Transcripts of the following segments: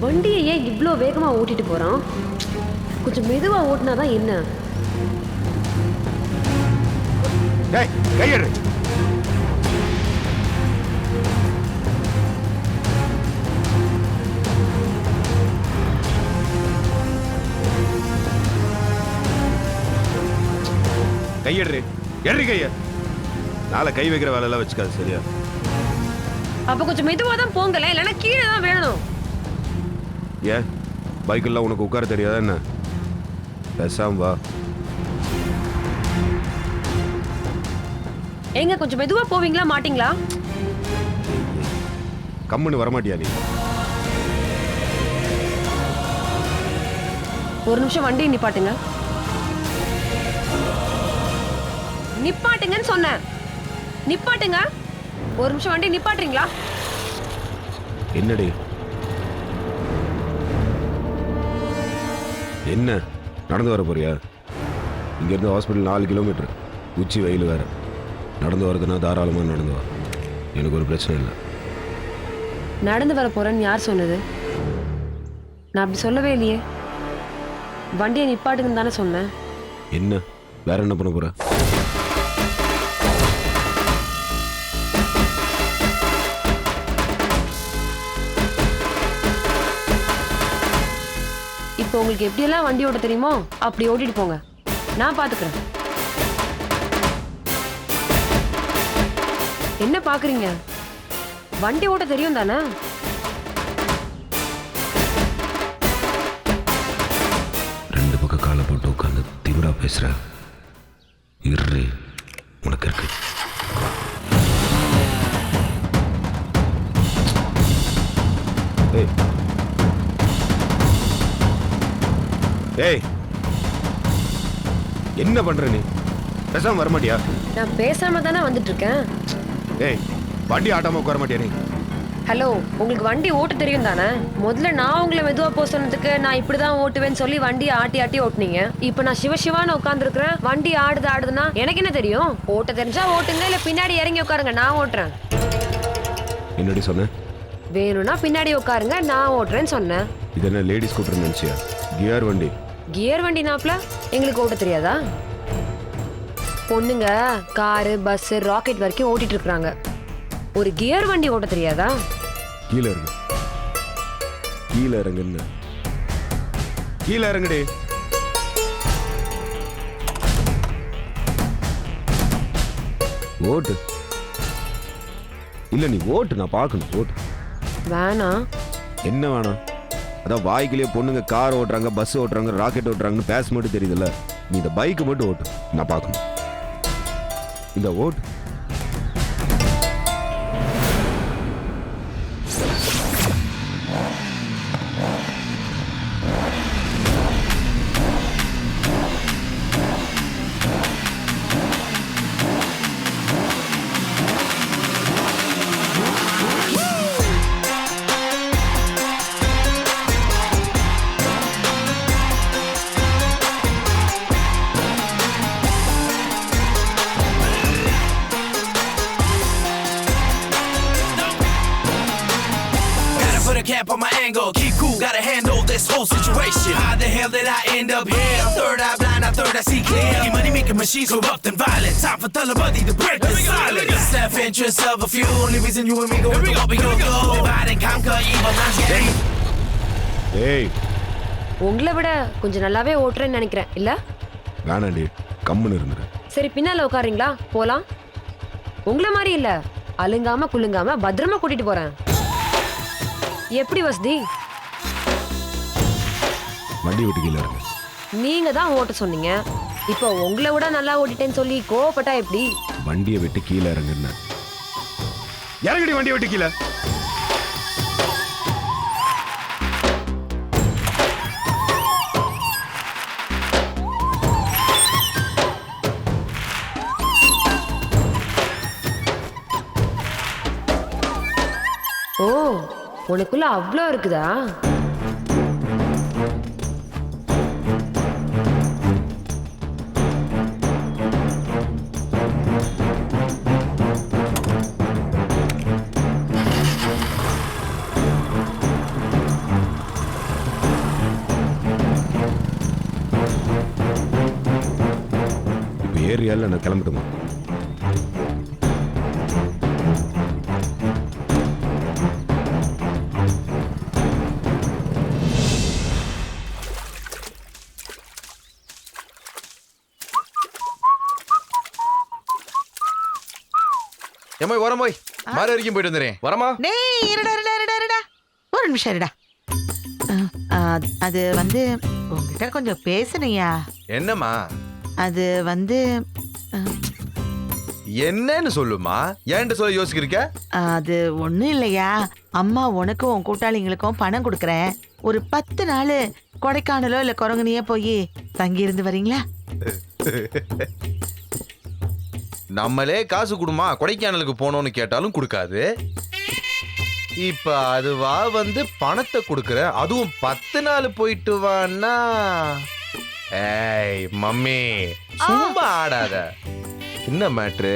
வண்டியை ஏன் இவ்வளோ வேகமாக ஓட்டிட்டு போகிறான்? கொஞ்சம் மெதுவாக ஓட்டினாதான் என்ன? கையெடு. கையெடு. எடு கைய. நாளை கை வைக்கிற வேலை எல்லாம் வச்சுக்காது, சரியா? அப்ப கொஞ்சம் மெதுவா தான் போங்கல, இல்லைன்னா கீழே தான் வேணும். ஏன் பைக்கெல்லாம் உனக்கு உட்கார தெரியாதா என்ன? பேசாம வா. எங்க கொஞ்சம் மெதுவா போவீங்களா மாட்டீங்களா? கம்முன்னு வரமாட்டியா நீ? ஒரு நிமிஷம் வண்டியை நிப்பாட்டுங்க. நிப்பாட்டுங்கன்னு சொன்னேன். நிப்பாட்டுங்க. ஒரு நிமிஷம் வண்டி நிப்பாட்டுறீங்களா? என்னடி என்ன நடந்து வர போறியா? இங்க இருந்து ஹாஸ்பிட்டல் 4 கிலோமீட்டர். உச்சி வெயில் வேற. நடந்து வரதுன்னா தாராளமா நடந்து வா, எனக்கு ஒரு பிரச்சனை இல்லை. நடந்து வர போறேன்னு யார் சொன்னது? நான் அப்படி சொல்லவே இல்லையே. வண்டியை நிப்பாட்டுங்கன்னு தானே சொன்னேன். என்ன வேற என்ன பண்ண போற? இப்போ உங்களுக்கு எப்படியெல்லாம் வண்டி ஓட்ட தெரியுமோ அப்படி ஓட்டிட்டு போங்க, நான் பாத்துக்கிறேன். என்ன பாக்குறீங்க? வண்டி ஓட்ட தெரியும் தானே? ரெண்டு பக்கம் காலை போட்டு உட்காந்து திமிரா பேசுற. இரு, உனக்கு இருக்கு. ஏய், என்ன பண்ற நீ? பேசாம வர மாட்டியா? நான் பேசாம தானே வந்துட்டு இருக்கேன். ஏய், வண்டி ஆட்டாம உட்கார மாட்டியா நீ? ஹலோ, உங்களுக்கு வண்டி ஓட்ட தெரியும் தானே? முதல்ல நான் உங்களை மெதுவா போக சொன்னதுக்கு நான் இப்படிதான் ஓட்டுவேன்னு சொல்லி வண்டியை ஆட்டி ஆட்டி ஓட்டுனீங்க. இப்போ நான் சிவசிவான்னு உட்காந்துருக்கிறேன், வண்டி ஆடுதுன்னா எனக்கு என்ன தெரியும்? ஓட்ட தெரிஞ்சா ஓட்டுங்க, இல்ல பின்னாடி இறங்கி உட்காருங்க, நான் ஓட்டுறேன். என்னடி சொன்ன? வேணும்னா பின்னாடி உட்காருங்க, நான் ஓட்டுறேன்னு சொன்னேன். இது என்ன லேடி ஸ்கூட்டர் நினைச்சியா? கியர் வண்டி. கியர் வண்டி நாப்ல எங்களுக்கு ஓட்ட தெரியாதா? பொண்ணுங்க காரு பஸ் ராக்கெட் வரைக்கும் ஓட்டிட்டு இருக்காங்க. ஒரு கியர் வண்டி ஓட்ட தெரியாதா? கீழே இறங்கு. கீழே இறங்குன்னு. கீழே இறங்குடி. ஓட்டு. இல்ல நீ ஓட்டு, நான் பார்க்கணும். ஓட்டு. வேணாம். என்ன வேணாம்? அதான் வாய்க்கிலேயே பொண்ணுங்க கார் ஓட்டுறாங்க, பஸ் ஓட்டுறாங்க, ராக்கெட் ஓட்டுறாங்கன்னு பேச மட்டும் தெரியுதுல்ல. நீ இந்த பைக்கு மட்டும் ஓட்டு, நான் பார்க்கணும். இந்த ஓட்டு. Cap on my angle, keep cool, gotta handle this whole situation. How the hell did I end up here? I'm third eye blind, I third I see clear. Money making machines corrupt and violent. Time for Talabadi to break the silence. Self-interest of a few, only reason you and me go into what we go. Divide and conquer, evil minds get angry. Hey. உங்களை விட கொஞ்சம் நல்லாவே ஓட்டுறேன்னு நினைக்கிறேன், இல்ல? வேணாண்டி, கம்முன்னு இருந்துரு. சரி, பின்னால உட்காருங்களா? போலாம். உங்களை மாதிரி இல்ல, அலுங்காம குலுங்காம பத்திரமா கூட்டிட்டு போறேன். எப்படி வசதி? வண்டி விட்டு கீழே இறங்கு. நீங்க தான் ஓட்ட சொன்னீங்க. இப்போ உங்களை விட நல்லா ஓட்டிட்டேன்னு சொல்லி கோவப்பட்டா எப்படி? வண்டியை விட்டு கீழே இறங்குன்னு. இறங்குடி, வண்டியை விட்டு கீழே. ஓ, உனக்குள்ள அவ்வளோ இருக்குதா? போயிடுறியா இல்லை நான் கிளம்பட்டுமா? ஏமா வரமா மாறு வரைக்கும் போயிட்டு வந்துறேன். வரமா? டேய் இருடா ஒரு நிமிஷம் இருடா. அது வந்து உங்ககிட்ட கொஞ்சம் பேசணையா. என்னம்மா? அது வந்து என்னன்னு சொல்லுமா? ஏன்ட்டு சொல்ல யோசிக்கிறீங்க? அது ஒண்ணும் இல்லையா, அம்மா உனக்கும் உன் கூட்டாளிங்களுக்கும் பணம் கொடுக்குறேன். ஒரு 10 நாள் கொடைக்கானலோ இல்ல குரங்கனியோ போய் தங்கி இருந்து வரீங்களா? நம்மளே காசு கொடுமா கொடைக்கானலுக்கு போனோம்னு கேட்டாலும் கொடுக்காது. இப்ப அதுவா வந்து பணத்தை கொடுக்குற, அதுவும் 10 நாள் போயிட்டு வான்னா. ஏய் மம்மி சும்மா ஆடாத. என்ன மேட்ரு?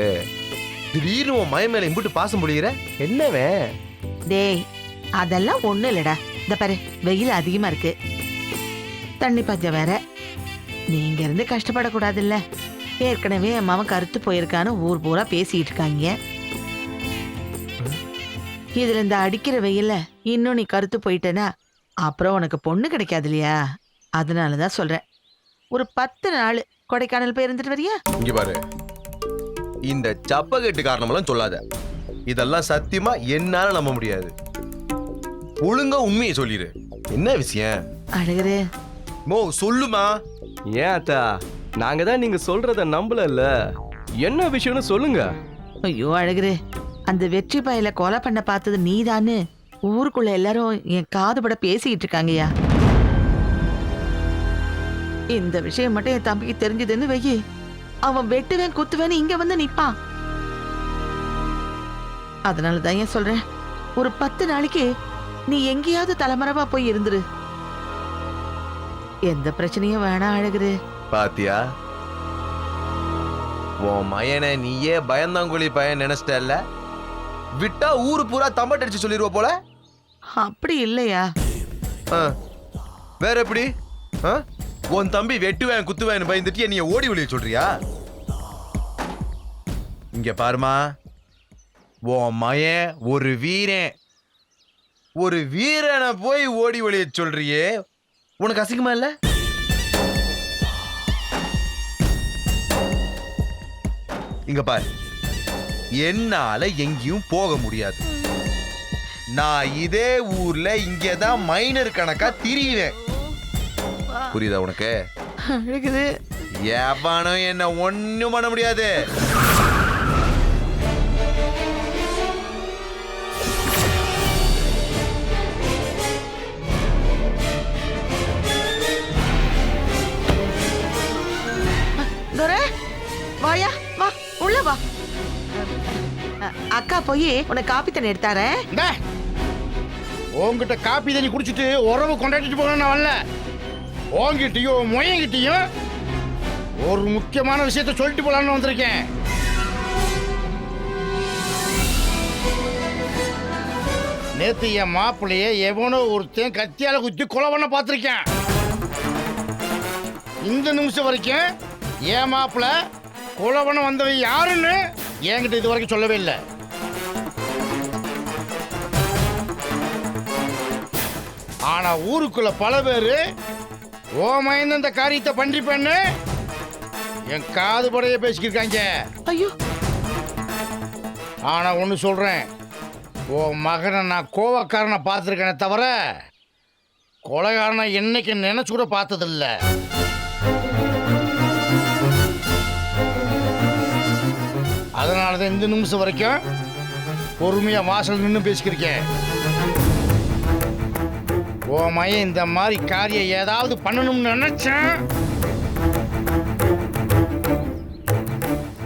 திடீர்னு உன் மய மேல இம்புட்டு பாசம் முடிகிற என்னவே? டேய் அதெல்லாம் ஒண்ணும் இல்லடா. இந்த பாரு வெயில் அதிகமா இருக்கு, தண்ணி பஞ்சம் வேற. நீங்க இருந்து கஷ்டப்படக்கூடாதுல்ல. ஏற்கனவே என் மாமன் கருத்து போயிருக்கான்னு ஊர் பூரா பேசிட்டு இருக்காங்க. இதுல இந்த அடிக்கிற வெயில்ல இன்னும் நீ கருத்து போயிட்டேன்னா அப்புறம் உனக்கு பொண்ணு கிடைக்காது இல்லையா? அதனாலதான் சொல்றேன், ஒரு 10 நாள் கொடைக்கானல் போய் இருந்துட்டு வரியா? இங்க பாரு, இந்த சப்பகட்டு காரணமெல்லாம் சொல்லாத. இதெல்லாம் சத்தியமா என்னால நம்ப முடியாது. ஒழுங்கா உண்மையை சொல்லிடு. என்ன விஷயம்? அழகரு மோ சொல்லுமா. ஏன் அத்தா, நாங்க தான் நீங்க சொல்றத நம்பலல்ல. என்ன விஷயம்னு சொல்லுங்க. ஐயோ அழகரு, அந்த வெற்றி பயல கொலை பண்ண பார்த்தது நீதான்னு ஊருக்குள்ள எல்லாரும் என் காதுபட பேசிக்கிட்டு இருக்காங்கய்யா. இந்த விஷயம் மட்டும் என் தம்பிக்கு தெரிஞ்சதுன்னு வெயி, அவன் வெட்டுவேன் குத்துவேன்னு இங்க வந்து நிப்பான். அதனாலதான் ஏன் சொல்றேன், ஒரு 10 நாளைக்கு நீ எங்கேயாவது தலைமறைவா போய் இருந்துரு. எந்த பிரச்சனையும் வேணாம் அழகுரு. பாத்தியா, உன் மயனை நீயே பயந்தாங்குழி பையன் நினைச்சிட்டல்ல. விட்டா ஊரு பூரா தம்பட்டு அடிச்சு சொல்லிடுவ போல. அப்படி இல்லையா? வேற எப்படி? உன் தம்பி வெட்டுவேன் குத்துவேன் பயந்துட்டு நீ ஓடி ஒளிய சொல்றியா? இங்க பாருமா, உன் மயன் ஒரு வீரன். ஒரு வீரனை போய் ஓடி ஒளிய சொல்றியே, உனக்கு அசிங்கமா இல்ல? இங்க பாரு, என்னால எங்கேயும் போக முடியாது. நான் இதே ஊர்ல இங்கதான் மைனர் கணக்கா திரியுவேன். புரியுதா உனக்கு? அழகுது, எவனும் என்ன ஒண்ணும் பண்ண முடியாது. வாயா வா, உள்ள வா. அக்கா போய் உனக்கு காப்பி தண்ணி எடுத்தாரேன். உங்ககிட்ட காப்பி தண்ணி குடிச்சிட்டு உறவு கொண்டாடிட்டு போன நான் வரல. உங்ககிட்டயும் மொயங்கிட்டையும் ஒரு முக்கியமான விஷயத்த சொல்லிட்டு போலான்னு வந்திருக்கேன். நேத்து என் மாப்பிள்ளைய எவனோ ஒருத்தன் கத்தியால குத்தி கொலை பண்ண பார்த்திருக்கேன். இந்த நிமிஷம் வரைக்கும் என் மாப்பிள்ள கொலை பண்ண வந்தவன் யாருன்னு என்கிட்ட இது வரைக்கும் சொல்லவே இல்லை. ஆனா ஊருக்குள்ள பல பேரு ஓமைன்னு இந்த காரியத்தை பண்றிப்பேன்னு என் காது படைய பேசிக்கிருக்காங்க. ஐயோ, ஆனா ஒண்ணு சொல்றேன், உன் மகனை நான் கோவக்காரனை பார்த்துருக்கேனே தவிர கொலைகாரனை என்னைக்கு நினைச்சு கூட பார்த்ததில்ல. அதனாலதான் இந்த நிமிஷம் வரைக்கும் பொறுமையா வாசல் நின்று பேசிக்கிருக்கேன். ஓ மையன் இந்த மாதிரி காரியம் ஏதாவது பண்ணணும்னு நினைச்சேன்,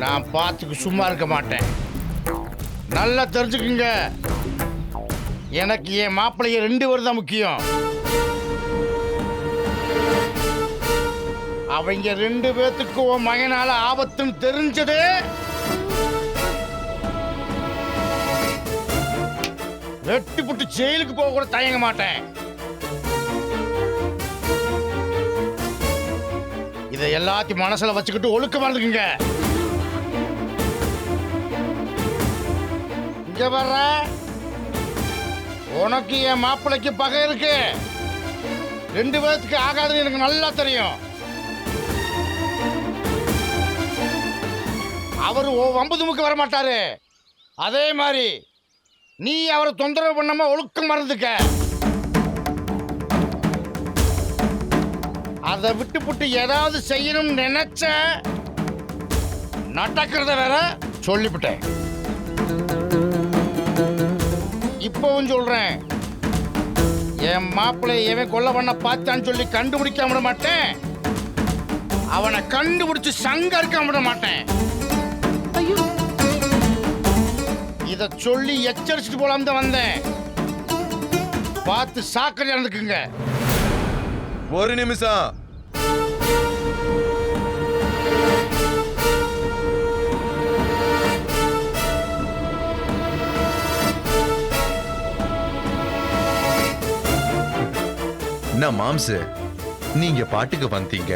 நான் பார்த்துக்கு சும்மா இருக்க மாட்டேன். நல்லா தெரிஞ்சுக்குங்க, எனக்கு என் மாப்பிள்ளைய 2 பேர் தான் முக்கியம். அவங்க 2 பேத்துக்கு உன் மகனால ஆபத்துன்னு தெரிஞ்சது வெட்டி புட்டு ஜெயிலுக்கு போக கூட தயங்க மாட்டேன். இதை எல்லாத்தையும் மனசுல வச்சுக்கிட்டு ஒழுக்கமா இருந்துக்குங்க. இங்க வர்ற உனக்கு என் மாப்பிள்ளைக்கு பகை இருக்கு. 2 பேருக்கு ஆகாதுன்னு எனக்கு நல்லா தெரியும். அவரு வம்புதுமுக்கு வர மாட்டாரு. அதே மாதிரி நீ அவரை தொந்தரவு பண்ணாம ஒழுக்கம் மறந்துக்க. அதை விட்டு ஏதாவது செய்யணும்னு நினைச்ச நடக்கிறத வேற சொல்லிவிட்டேன். இப்பவும் சொல்றேன், என் மாப்பிள்ளை எவன் கொலை பண்ண பார்த்தான்னு சொல்லி கண்டுபிடிக்க விட மாட்டேன். அவனை கண்டுபிடிச்சு சங்கரிக்க விட மாட்டேன். ஐயோ, இத சொல்லி எச்சரிச்சுட்டு போலாம் தான் வந்தேன். பார்த்து சாக்கடை நடந்துக்குங்க. ஒரு நிமிஷம். என்ன மாம்சு, நீங்க பாட்டுக்கு வந்தீங்க.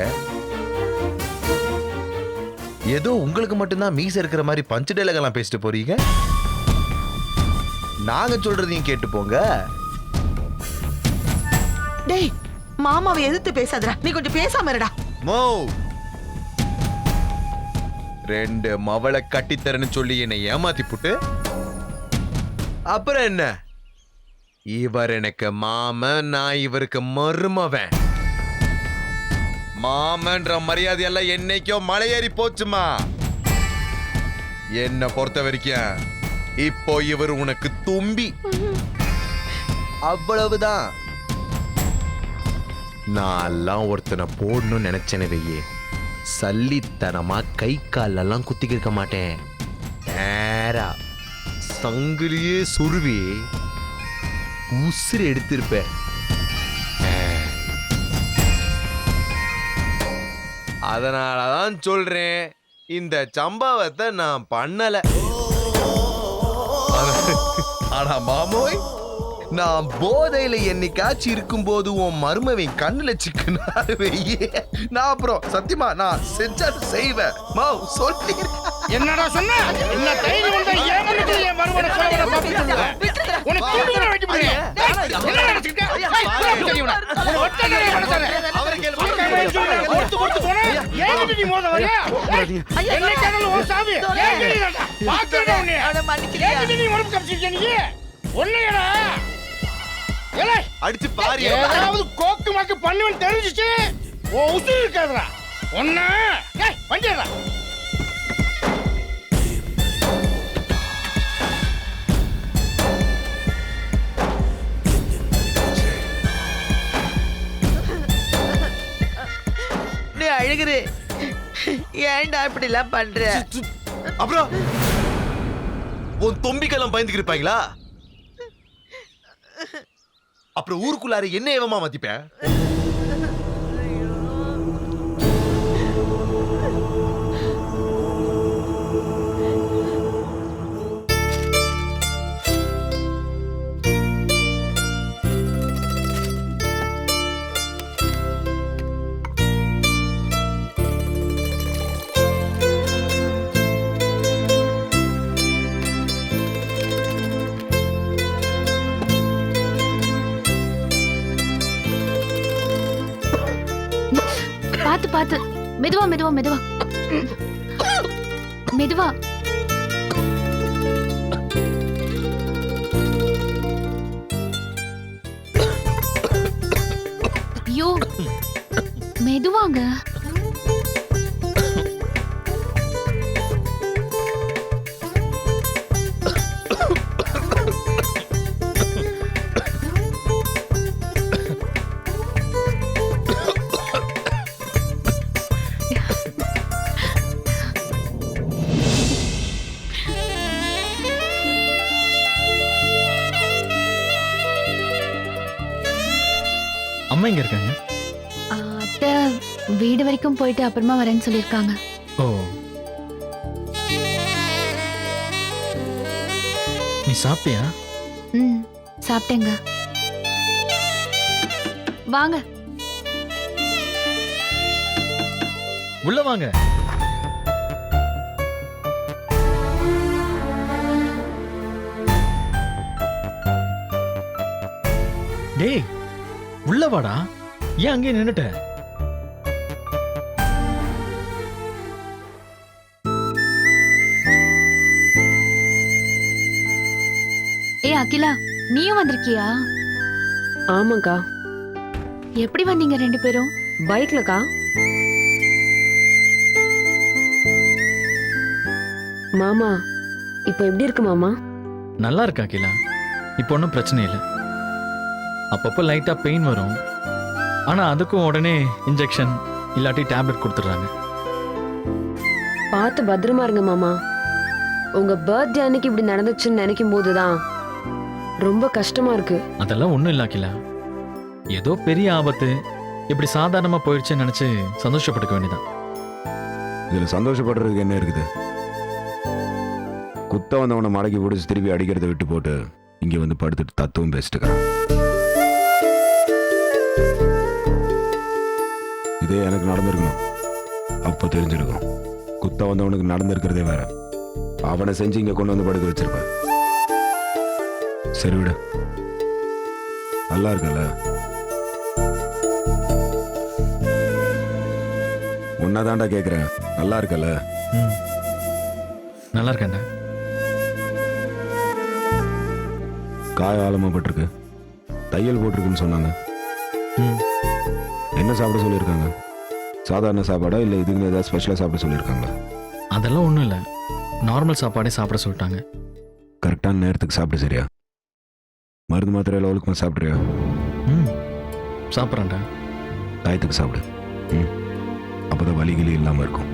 ஏதோ உங்களுக்கு மட்டும்தான் மீச இருக்கிற மாதிரி பஞ்சு டைலாக் பேசிட்டு போறீங்க. நாங்க சொல்றதையும் கேட்டு போங்க. டேய், மாமாவை எதிர்த்து பேசாதடா. நீ கொஞ்சம் பேசாம இருடா. மோ 2 மவளை கட்டித்தரன்னு சொல்லி என்னை ஏமாத்தி புட்டு அப்புறம் என்ன? இவர் எனக்கு மாமன், நான் இவருக்கு மருமவன். மாமன்ற மரியாதையெல்லாம் என்னைக்கோ மலையேறி போச்சுமா. என்ன பொறுத்த வரைக்கும் இப்போ இவர் உனக்கு தும்பி, அவ்வளவுதான். நான் ஒருத்தனை போடணும்னு நினைச்சேன்னு வையே, சல்லித்தனமா கை காலெல்லாம் குத்திக்கிருக்க மாட்டேன். நேரா சங்கிலியே சுருவி உசுறு எடுத்திருப்பேன். அதனாலதான் சொல்றேன், இந்த சம்பவத்தை நான் பண்ணல. ஆனா மாமோய், நான் போதையில என்னைக்காச்சும் இருக்கும்போது உன் மருமவன் கண்ணுல சிக்கனாரு வையே, நான் அப்புறம் சத்தியமா நான் செஞ்சாலும் செய்வேன். மாவ் சொல்லி என்னடா சொன்ன? என்ன தைரியம் வந்தா ஏன் பண்ணிட்டு என் மருமனை கொலை பண்ண சொல்லுவ? உனக்கு தூண்டுற வெட்டி போறேன். என்ன நினைச்சிட்ட? ஏய், தெரியுமா? உன ஒட்ட கரை பண்ணதே. அவரே கேளு. ஒட்டு போனா ஏன் நீ மோத வரியா? என்ன கேடல ஓ சாமி. ஏன் நீடா? பாத்துடா உன்னை. அட மன்னிக்கிறியா? ஏன் நீ உனக்கு கப்சிக்க நீ? ஒண்ணையடா. ஏலே, அடிச்சு பாரு. ஏதாவது கோக்கு மாக்கு பண்ணுவேன்னு தெரிஞ்சிச்சு ஓ உசுரு இருக்காதுடா. ஒண்ணா ஏய் வண்டிடா. நீ அழுகுற. ஏன்டா இப்படி எல்லாம் பண்ற? அப்புறம் உன் தொம்பிக்கெல்லாம் பயந்துக்கு இருப்பாங்களா? அப்புறம் ஊருக்குள்ளார என்ன ஏவமா மதிப்பேன்? பாத்து பாத்து, மெதுவா மெதுவா மெதுவா மெதுவா. ஐயோ, மெதுவாங்க. அம்மா எங்க இருக்காங்க? அத்தை வீடு வரைக்கும் போயிட்டு அப்புறமா வரேன்னு சொல்லிருக்காங்க. ஓ, நீ சாப்பிட்டியா? ம், சாப்பிட்டேங்க. வாங்க. உள்ள வாங்க. ஏய் உள்ள வாடா, ஏன் அங்கேயே நின்னுட்ட? ஏ அகிலா, நீயும் வந்திருக்கியா? ஆமாக்கா. எப்படி வந்தீங்க 2 பேரும்? பைக்லக்கா. மாமா இப்போ எப்படி இருக்கு மாமா? நல்லா இருக்கா அகிலா, இப்போ ஒன்றும் பிரச்சனை இல்லை. அப்பப்போ லைட்டா பெயின் வரும், ஆனா அதுக்கும் உடனே இன்ஜெக்ஷன் இல்லாட்டி டேப்லெட் கொடுத்துட்றாங்க. பார்த்து பத்திரமா இருங்க மாமா. உங்க பர்த்டே அன்னைக்கு இப்படி நடந்துச்சுன்னு நினைக்கும் போதுதான் ரொம்ப கஷ்டமா இருக்கு. அதெல்லாம் ஒன்றும் இல்லை அகிலா, ஏதோ பெரிய ஆபத்து இப்படி சாதாரணமா போயிடுச்சுன்னு நினைச்சு சந்தோஷப்பட்டுக்க வேண்டியதான். இதுல சந்தோஷப்படுறதுக்கு என்ன இருக்குது? குத்த வந்தவனை மடக்கி பிடிச்சி திருப்பி அடிக்கிறத விட்டு போட்டு இங்க வந்து படுத்துட்டு தத்துவம் பேசிட்டுக்கிறான். இதே எனக்கு நடந்திருக்கணும், அப்போ தெரிஞ்சிருக்கும். குத்த வந்தவனுக்கு நடந்திருக்கிறதே வேற. அவனை செஞ்சு இங்க கொண்டு வந்து படுக்க வச்சிருப்பேன். சரி விடு, நல்லா இருக்கல? உன்னதாண்டா கேக்குறேன், நல்லா இருக்கல? ம், நல்லா இருக்கேன்டா. காய ஆழமாப்பட்டிருக்கு, தையல் போட்டிருக்குன்னு சொன்னாங்க. ம், என்ன சாப்பிட சொல்லியிருக்காங்க? சாதாரண சாப்பாடா இல்லை இதுக்கு ஏதாவது ஸ்பெஷலாக சாப்பிட சொல்லியிருக்காங்களா? அதெல்லாம் ஒன்றும் இல்லை, நார்மல் சாப்பாடே சாப்பிட சொல்லிட்டாங்க. கரெக்டான நேரத்துக்கு சாப்பிடு, சரியா? மருந்து மாத்திரை லெவலுக்கு சாப்பிட்றியா? ம், சாப்பிட்றேன்டா. டயத்துக்கு சாப்பிடு. ம், அப்போதான் வலிகளி இல்லாமல் இருக்கும்.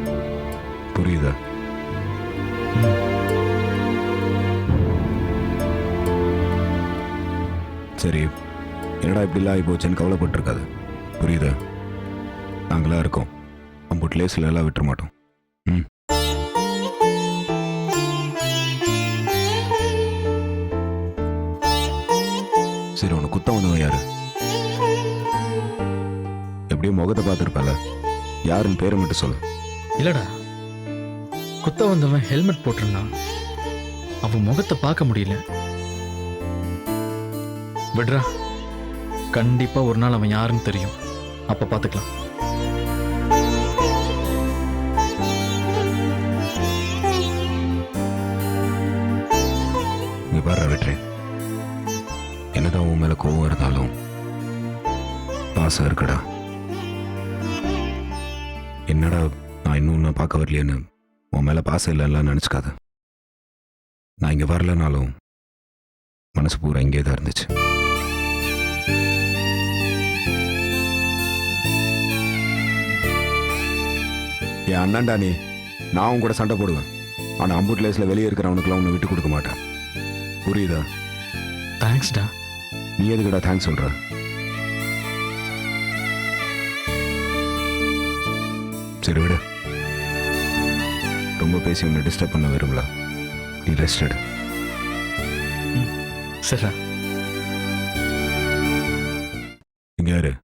புரியுதா? சரி, என்னடா இப்படிலாம் ஆகி போச்சுன்னு கவலைப்பட்டிருக்காது. புரியுதா? நாங்களாம் இருக்கோம், அம்புட் லேஸில் எல்லாம் விட்டுற மாட்டோம். ம், சரி, உனக்கு குத்தம் வந்தவன் யாரு? எப்படியும் முகத்தை பார்த்துருப்பல, யாருன்னு பேரை மட்டும் சொல்லு. இல்லடா, குத்த வந்தவன் ஹெல்மெட் போட்டிருந்தான், அவன் முகத்தை பார்க்க முடியல. விடுறா, கண்டிப்பா ஒரு நாள் அவன் யாருன்னு தெரியும், அப்ப பார்த்துக்கலாம். இங்க பாரு வெற்றி, என்னதான் உன் மேல கோவம் இருந்தாலும் பாசம் இருக்குடா. என்னடா நான் இன்னும் உன்னை பார்க்க வரலையேன்னு உன் மேல பாசம் இல்லைலாம் நினைச்சுக்காத. நான் இங்க வரலனாலும் மனசு பூரா இங்கே தான் இருந்துச்சு. என் அண்ணன்டா நீ, நான் உன் கூட சண்டை போடுவேன், ஆனா அம்புட் லேஸ்ல வெளியே இருக்கிறவனுக்குலாம் உன்னை விட்டு கொடுக்க மாட்டேன். புரியுதா? தேங்க்ஸ்டா. நீ எதுக்குடா தேங்க்ஸ் சொல்ற? சரி விடு, ரொம்ப பேசி உன்னை டிஸ்டர்ப் பண்ண விரும்பல. நீ ரெஸ்ட் எடு. சரிடா. இங்க யாரு?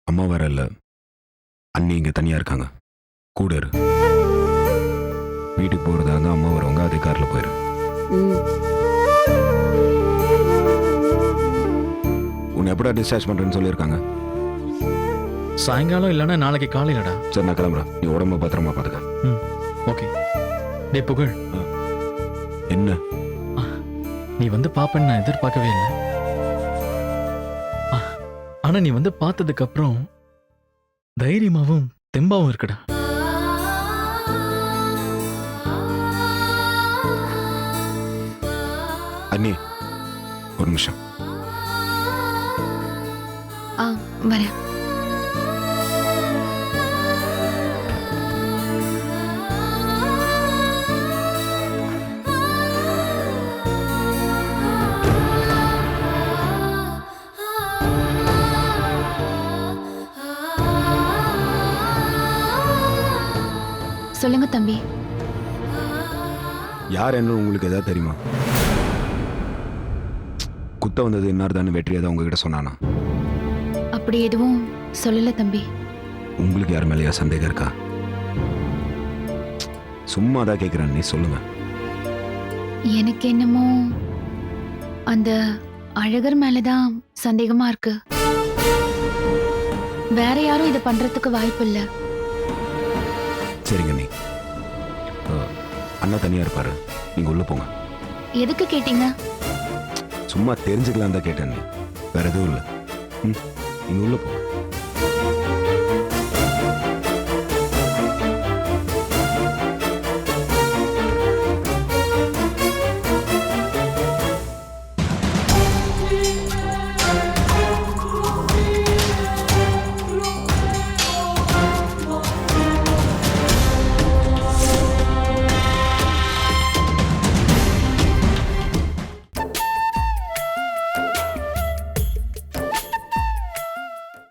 அம்மா வேற இல்ல, அண்ணி இங்க தனியா இருக்காங்க. கூட இரு. வீட்டுக்கு போறதா இருந்தா அம்மா வருவாங்க, அதே கார்ல போயிரு. உன்னை எப்படா டிஸ்சார்ஜ் பண்றேன்னு சொல்லியிருக்காங்க? சாயங்காலம் இல்லைன்னா நாளைக்கு காலையிலடா. சரி, நான் கிளம்புறேன். நீ உடம்ப பத்திரமா பாத்துக்க. ம், ஓகே. டே புகழ், என்ன? நீ வந்து பாப்பேன்னு நான் எதிர்பார்க்கவே இல்லை. ஆனா நீ வந்து பார்த்ததுக்கு அப்புறம் தைரியமாவும் தெம்பாவும் இருக்குடா. அண்ணி ஒரு நிமிஷம். வரேன். சொல்லுங்க தம்பி. யார் என்ன உங்களுக்கு ஏதாவது தெரியுமா? குத்த வந்தது இன்னார்தான்னு வெற்றி ஏதாவது உங்ககிட்ட சொன்னானா? அப்படி எதுவும் சொல்லல தம்பி. உங்களுக்கு யார் மேலேயா சந்தேகம் இருக்கா? சும்மா தான் கேட்குறேன், நீ சொல்லுங்க. எனக்கு என்னமோ அந்த அழகர் மேலதான் சந்தேகமா இருக்கு. வேற யாரும் இதை பண்றதுக்கு வாய்ப்பு இல்ல. சரிங்க நீ அண்ணா தனியா இருப்பாரு, நீங்க உள்ள போங்க. எதுக்கு கேட்டீங்க? சும்மா தெரிஞ்சுக்கலாம் தான் கேட்டேன், வேற எதுவும் இல்லை. நீங்க உள்ள போங்க.